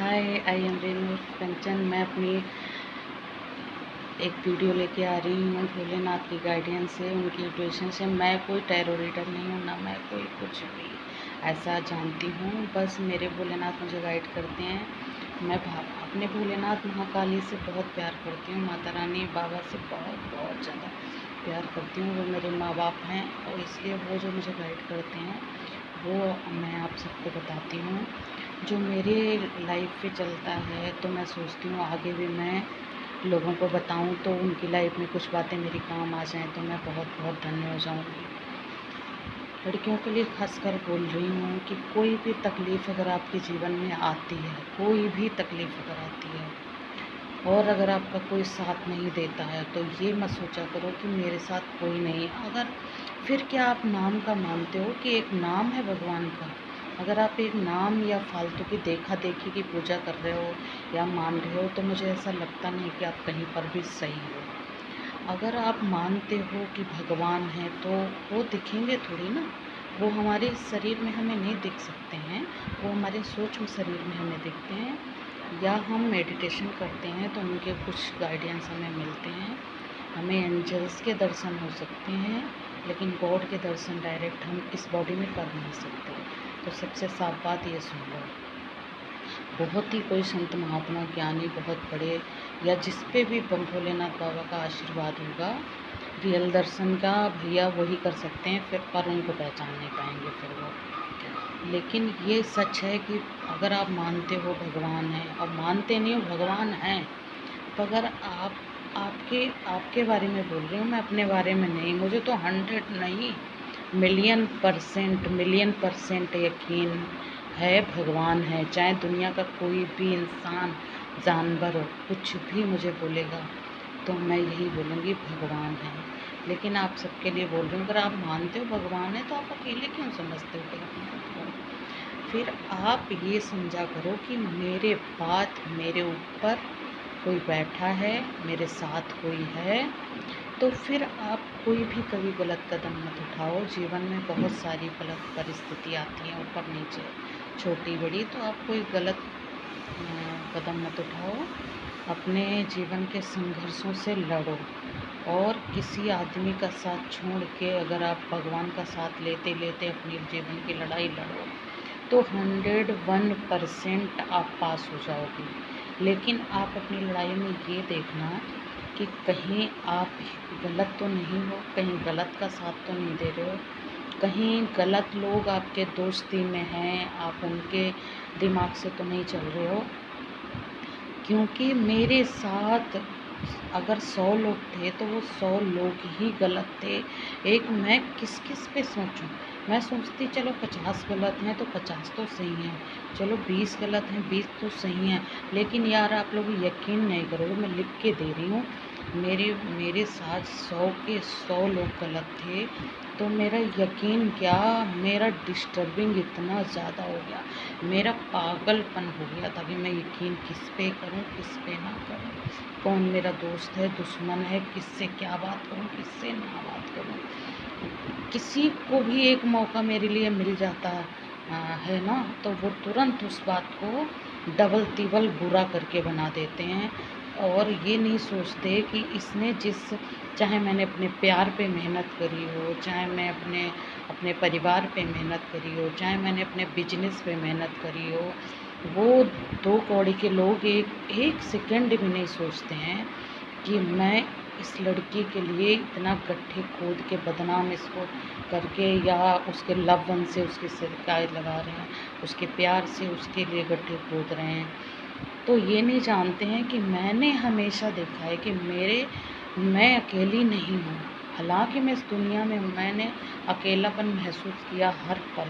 Hi, I am Renu कंचन। मैं अपनी एक वीडियो लेके आ रही हूँ भोलेनाथ की गाइडेंस से, उनकी इंट्यूशन से। मैं कोई टैरो रीडर नहीं हूँ, ना मैं कोई कुछ भी ऐसा जानती हूँ। बस मेरे भोलेनाथ मुझे गाइड करते हैं। मैं अपने भोलेनाथ महाकाली से बहुत प्यार करती हूँ, माता रानी बाबा से बहुत बहुत ज़्यादा प्यार करती हूँ। वो मेरे माँ बाप हैं और इसलिए वो जो मुझे गाइड करते हैं वो मैं आप सबको बताती हूँ। जो मेरे लाइफ पे चलता है तो मैं सोचती हूँ आगे भी मैं लोगों को बताऊँ तो उनकी लाइफ में कुछ बातें मेरी काम आ जाएँ तो मैं बहुत बहुत धन्य हो जाऊँगी। लड़कियों के लिए खास कर बोल रही हूँ कि कोई भी तकलीफ़ अगर आपके जीवन में आती है, कोई भी तकलीफ़ अगर आती है और अगर आपका कोई साथ नहीं देता है तो ये मत सोचा करो कि मेरे साथ कोई नहीं है। अगर फिर क्या आप नाम का मानते हो कि एक नाम है भगवान का? अगर आप एक नाम या फालतू की देखा देखी की पूजा कर रहे हो या मान रहे हो तो मुझे ऐसा लगता नहीं कि आप कहीं पर भी सही हो। अगर आप मानते हो कि भगवान है तो वो दिखेंगे थोड़ी ना, वो हमारे शरीर में हमें नहीं दिख सकते हैं, वो हमारे सूक्ष्म शरीर में हमें दिखते हैं। या हम मेडिटेशन करते हैं तो उनके कुछ गाइडेंस हमें मिलते हैं, हमें एंजल्स के दर्शन हो सकते हैं, लेकिन गॉड के दर्शन डायरेक्ट हम इस बॉडी में कर नहीं सकते। तो सबसे साफ बात ये सुन लो, बहुत ही कोई संत महात्मा ज्ञानी बहुत बड़े या जिस पे भी भोलेनाथ बाबा का आशीर्वाद होगा, रियल दर्शन का भैया वही कर सकते हैं, फिर पर उनको पहचान नहीं पाएंगे फिर वो। लेकिन ये सच है कि अगर आप मानते हो भगवान है और मानते नहीं हो भगवान है, तो अगर आपके आपके बारे में बोल रही हूँ, मैं अपने बारे में नहीं। मुझे तो 100 नहीं, मिलियन परसेंट यकीन है भगवान है। चाहे दुनिया का कोई भी इंसान जानवर हो कुछ भी मुझे बोलेगा तो मैं यही बोलूँगी भगवान है। लेकिन आप सबके लिए बोल रही हूँ, अगर आप मानते हो भगवान है तो आप अकेले क्यों समझते हो भगवान? फिर आप ये समझा करो कि मेरे बाद मेरे ऊपर कोई बैठा है, मेरे साथ कोई है। तो फिर आप कोई भी कभी गलत कदम मत उठाओ। जीवन में बहुत सारी गलत परिस्थिति आती हैं, ऊपर नीचे, छोटी बड़ी। तो आप कोई गलत कदम मत उठाओ। अपने जीवन के संघर्षों से लड़ो और किसी आदमी का साथ छोड़ के अगर आप भगवान का साथ लेते लेते अपनी जीवन की लड़ाई लड़ो तो 101% आप पास हो जाओगे। लेकिन आप अपनी लड़ाई में ये देखना कि कहीं आप गलत तो नहीं हो, कहीं गलत का साथ तो नहीं दे रहे हो, कहीं गलत लोग आपके दोस्ती में हैं, आप उनके दिमाग से तो नहीं चल रहे हो। क्योंकि मेरे साथ अगर 100 लोग थे तो वो 100 लोग ही गलत थे। एक मैं किस किस पे सोचूं? मैं सोचती चलो 50 गलत हैं तो 50 तो सही हैं, चलो 20 गलत हैं 20 तो सही हैं। लेकिन यार आप लोग यकीन नहीं करोगे, मैं लिख के दे रही हूँ, मेरे साथ 100 के 100 लोग गलत थे। तो मेरा यकीन क्या, मेरा डिस्टर्बिंग इतना ज़्यादा हो गया, मेरा पागलपन हो गया था कि मैं यकीन किस पे करूं किस पे ना करूं, कौन मेरा दोस्त है दुश्मन है, किससे क्या बात करूं किससे ना बात करूं। किसी को भी एक मौका मेरे लिए मिल जाता है ना, तो वो तुरंत उस बात को डबल तिबल बुरा करके बना देते हैं। और ये नहीं सोचते कि इसने चाहे मैंने अपने प्यार पे मेहनत करी हो, चाहे मैं अपने अपने परिवार पे मेहनत करी हो, चाहे मैंने अपने बिजनेस पे मेहनत करी हो, वो 2 कौड़ी के लोग एक सेकंड भी नहीं सोचते हैं कि मैं इस लड़की के लिए इतना गड्ढे खोद के बदनाम इसको करके या उसके लव वन से उसकी शिकायत लगा रहे हैं, उसके प्यार से उसके लिए गड्ढे खोद रहे हैं। तो ये नहीं जानते हैं कि मैंने हमेशा देखा है कि मैं अकेली नहीं हूँ। हालांकि मैं इस दुनिया में हूँ, मैंने अकेलापन महसूस किया हर पल।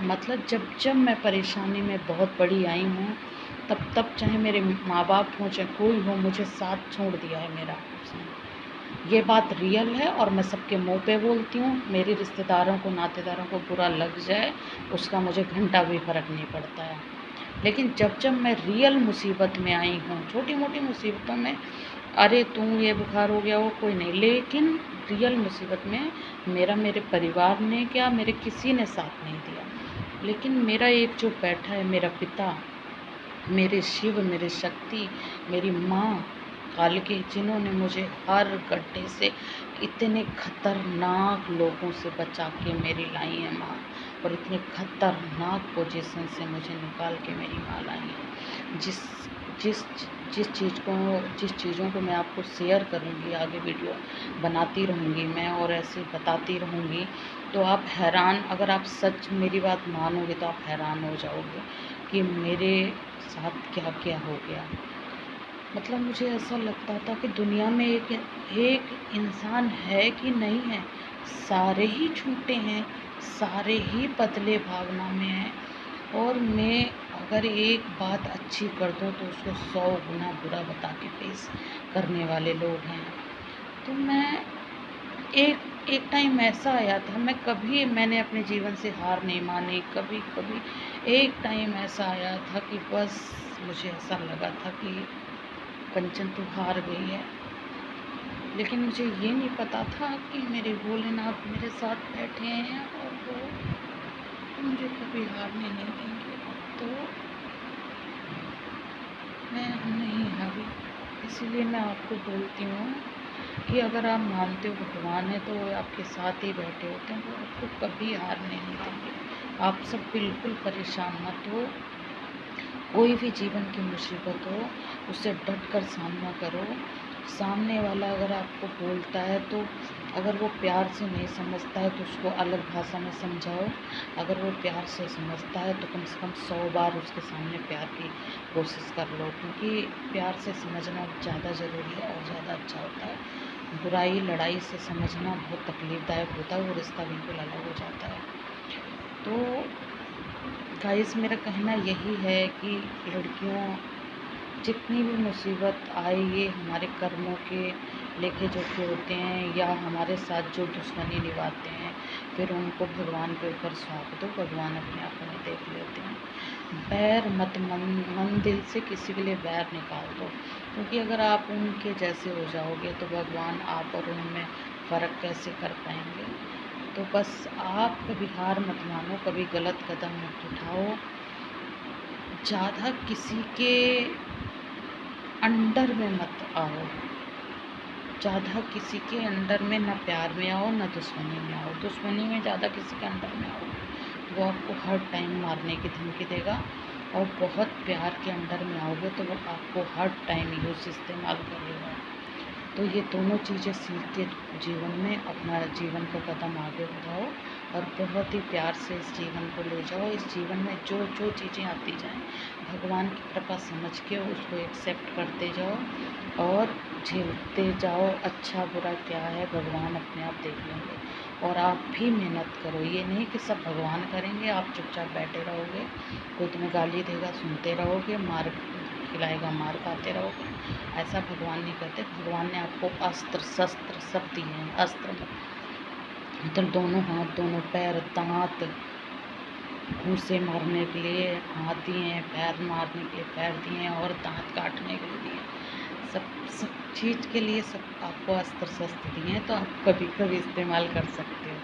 मतलब जब जब मैं परेशानी में बहुत बड़ी आई हूँ तब चाहे मेरे माँ बाप हों चाहे कोई हो, मुझे साथ छोड़ दिया है मेरा उसने। ये बात रियल है और मैं सबके मुंह पे बोलती हूँ। मेरे रिश्तेदारों को नातेदारों को बुरा लग जाए उसका मुझे घंटा भी फ़र्क नहीं पड़ता है। लेकिन जब जब मैं रियल मुसीबत में आई हूँ, छोटी मोटी मुसीबतों में, अरे तू ये बुखार हो गया वो कोई नहीं, लेकिन रियल मुसीबत में मेरे परिवार ने क्या, मेरे किसी ने साथ नहीं दिया। लेकिन मेरा एक जो बैठा है मेरा पिता, मेरे शिव, मेरे शक्ति, मेरी माँ कालिके, जिन्होंने मुझे हर गड्ढे से, इतने खतरनाक लोगों से बचा के मेरी लाई है माँ, और इतने खतरनाक पोजीशन से मुझे निकाल के मेरी माँ लाई है। जिस जिस जिस चीज़ों को मैं आपको शेयर करूँगी, आगे वीडियो बनाती रहूँगी मैं और ऐसे बताती रहूँगी, तो आप हैरान, अगर आप सच मेरी बात मानोगे तो आप हैरान हो जाओगे कि मेरे साथ क्या क्या हो गया। मतलब मुझे ऐसा लगता था कि दुनिया में एक इंसान है कि नहीं है, सारे ही झूठे हैं, सारे ही बदले भावना में हैं, और मैं अगर एक बात अच्छी कर दूँ तो उसको 100 गुना बुरा बता के पेश करने वाले लोग हैं। तो मैं एक टाइम ऐसा आया था, मैंने अपने जीवन से हार नहीं मानी कभी कभी। एक टाइम ऐसा आया था कि बस मुझे ऐसा लगा था कि कंचन तो हार गई है, लेकिन मुझे ये नहीं पता था कि मेरे भोलेनाथ मेरे साथ बैठे हैं और वो मुझे कभी हारने नहीं देंगे। तो मैं नहीं हारी, इसीलिए मैं आपको बोलती हूँ कि अगर आप मानते हो भगवान है तो वो आपके साथ ही बैठे होते हैं, वो आपको कभी हारने नहीं देंगे। आप सब बिल्कुल परेशान मत हो, कोई भी जीवन की मुसीबत हो उससे डट कर सामना करो। सामने वाला अगर आपको बोलता है तो अगर वो प्यार से नहीं समझता है तो उसको अलग भाषा में समझाओ, अगर वो प्यार से समझता है तो कम से कम 100 बार उसके सामने प्यार की कोशिश कर लो, क्योंकि प्यार से समझना ज़्यादा ज़रूरी है और ज़्यादा अच्छा होता है। बुराई लड़ाई से समझना बहुत तकलीफ़दायक होता है, वो रिश्ता बिल्कुल अलग हो जाता है। तो गाइस, मेरा कहना यही है कि लड़कियों, जितनी भी मुसीबत आए ये हमारे कर्मों के लेखे जोखे होते हैं, या हमारे साथ जो दुश्मनी निभाते हैं, फिर उनको भगवान के ऊपर सौंप दो, भगवान अपने आप में देख लेते हैं। बैर मत मन दिल से किसी के लिए बैर निकाल दो, क्योंकि अगर आप उनके जैसे हो जाओगे तो भगवान आप और उनमें फ़र्क कैसे कर पाएंगे। तो बस आप कभी हार मत मानो, कभी गलत कदम मत उठाओ, ज़्यादा किसी के अंडर में मत आओ, ज़्यादा किसी के अंडर में ना प्यार में आओ ना दुश्मनी में आओ। दुश्मनी में ज़्यादा किसी के अंडर में आओ, वो आपको हर टाइम मारने की धमकी देगा, और बहुत प्यार के अंडर में आओगे तो वो आपको हर टाइम यूज़ इस्तेमाल करेगा। तो ये दोनों चीज़ें सीख के जीवन में अपना जीवन का कदम आगे बढ़ाओ, और बहुत ही प्यार से इस जीवन को ले जाओ। इस जीवन में जो जो चीज़ें आती जाएं, भगवान की कृपा समझ के उसको एक्सेप्ट करते जाओ और झेलते जाओ। अच्छा बुरा क्या है भगवान अपने आप देख लेंगे, और आप भी मेहनत करो। ये नहीं कि सब भगवान करेंगे, आप चुपचाप बैठे रहोगे, कोई तुम्हें गाली देगा सुनते रहोगे, मार खिलाएगा मार खाते रहोगे। ऐसा भगवान नहीं करते। भगवान ने आपको अस्त्र शस्त्र सब दिए हैं। अस्त्र मतलब दोनों हाथ, दोनों पैर, दांत, घूंसे मारने के लिए हाथ दिए हैं, पैर मारने के लिए पैर दिए हैं, और दांत काटने के लिए दिए हैं। सब चीज़ के लिए सब आपको अस्त्र शस्त्र दिए हैं, तो आप कभी कभी इस्तेमाल कर सकते हो।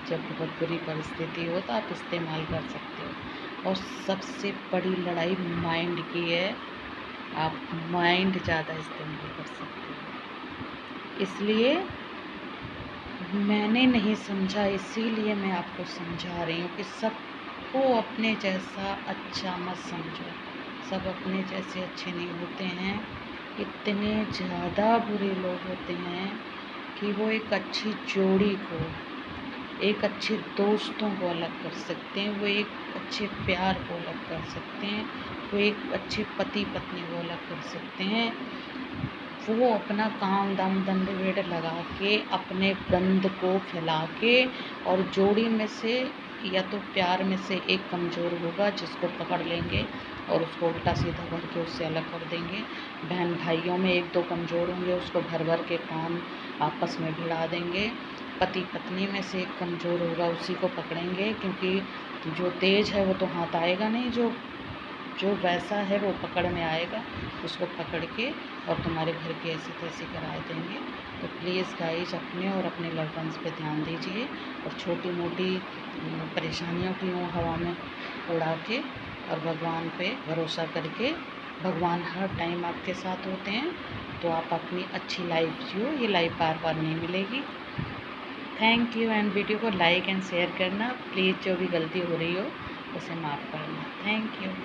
जब बहुत बुरी परिस्थिति हो तो आप इस्तेमाल कर सकते हो। और सबसे बड़ी लड़ाई माइंड की है, आप माइंड ज़्यादा इस्तेमाल कर सकते हो। इसलिए मैंने नहीं समझा, इसीलिए मैं आपको समझा रही हूँ कि सबको अपने जैसा अच्छा मत समझो। सब अपने जैसे अच्छे नहीं होते हैं, इतने ज़्यादा बुरे लोग होते हैं कि वो एक अच्छी जोड़ी को, एक अच्छे दोस्तों को अलग कर सकते हैं, वो एक अच्छे प्यार को अलग कर सकते हैं, वो एक अच्छे पति पत्नी को अलग कर सकते हैं। वो अपना काम दाम दंड भेद लगा के, अपने गंध को फैला के, और जोड़ी में से या तो प्यार में से एक कमज़ोर होगा जिसको पकड़ लेंगे और उसको उल्टा सीधा भर के उससे अलग कर देंगे। बहन भाइयों में एक दो कमज़ोर होंगे, उसको भर भर के कान आपस में भिड़ा देंगे। पति पत्नी में से एक कमज़ोर होगा, उसी को पकड़ेंगे, क्योंकि जो तेज़ है वो तो हाथ आएगा नहीं, जो वैसा है वो पकड़ में आएगा, उसको पकड़ के और तुम्हारे घर की ऐसी तैसी करा देंगे। तो प्लीज़ गाइज, अपने और अपने लव्ड वंस पे ध्यान दीजिए, और छोटी मोटी परेशानियों की हवा में उड़ा के और भगवान पे भरोसा करके, भगवान हर टाइम आपके साथ होते हैं, तो आप अपनी अच्छी लाइफ जियो। ये लाइफ बार बार नहीं मिलेगी। Thank you. एंड वीडियो को लाइक एंड शेयर करना प्लीज़। जो भी गलती हो रही हो उसे माफ़ करना। Thank you.